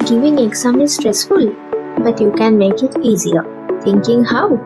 giving exam is stressful, but you can make it easier. Thinking how?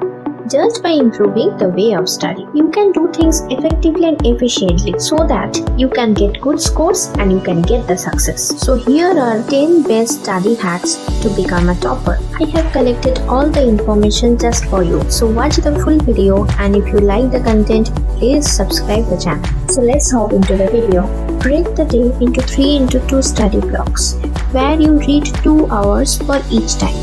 Just by improving the way of study. You can do things effectively and efficiently so that you can get good scores and you can get the success. So here are 10 best study hacks to become a topper. I have collected all the information just for you. So watch the full video, and if you like the content, please subscribe the channel. So let's hop into the video. Break the day into 3x2 study blocks where you read 2 hours for each time.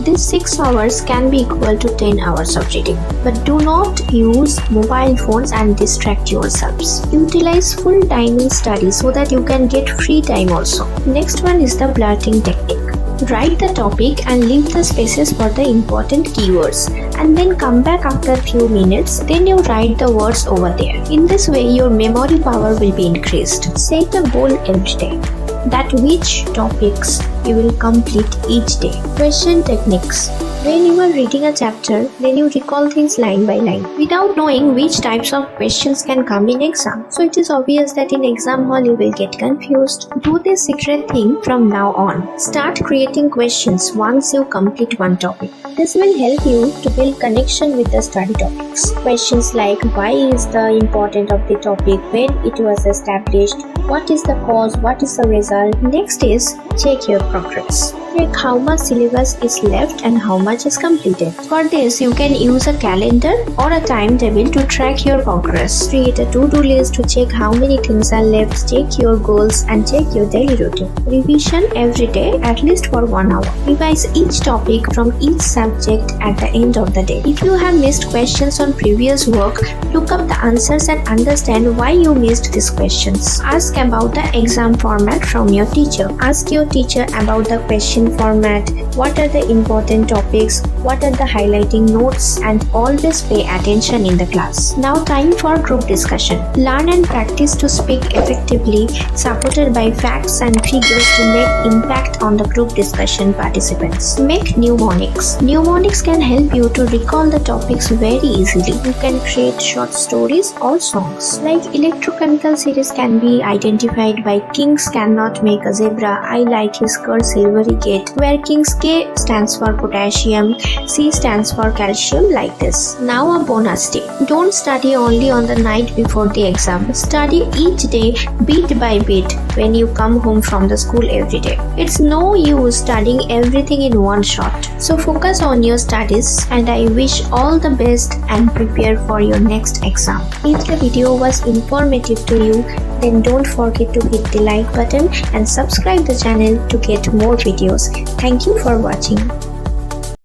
This 6 hours can be equal to 10 hours of reading. But do not use mobile phones and distract yourselves. Utilize full time in study so that you can get free time also. Next one is the blurting technique. Write the topic and leave the spaces for the important keywords, and then come back after a few minutes. Then you write the words over there. In this way, your memory power will be increased. Set a goal every day that which topics you will complete each day. Question techniques. When you are reading a chapter, then you recall things line by line without knowing which types of questions can come in exam. So it is obvious that in exam hall you will get confused. Do this secret thing from now on. Start creating questions once you complete one topic. This will help you to build connection with the study topics. Questions like why is the importance of the topic, when it was established, what is the cause, what is the result. Next is check your progress. Check how much syllabus is left and how much is completed. For this, you can use a calendar or a timetable to track your progress. Create a to-do list to check how many things are left, check your goals, and check your daily routine. Revision every day at least for 1 hour. Revise each topic from each subject at the end of the day. If you have missed questions on previous work, look up the answers and understand why you missed these questions. Ask about the exam format from your teacher. Ask your teacher about the question format, what are the important topics, what are the highlighting notes, and always pay attention in the class. Now time for group discussion. Learn and practice to speak effectively, supported by facts and figures to make impact on the group discussion participants. Make mnemonics. Mnemonics can help you to recall the topics very easily. You can create short stories or songs. Like electrochemical series can be identified by Kings cannot make a zebra, I like his car silvery gate, where King's K stands for potassium, C stands for calcium, like this. Now a bonus tip. Don't study only on the night before the exam. Study each day bit by bit when you come home from the school every day. It's no use studying everything in one shot. So focus on your studies, and I wish all the best and prepare for your next exam. If the video was informative to you, then don't forget to hit the like button and subscribe the channel to get more videos. Thank you for watching.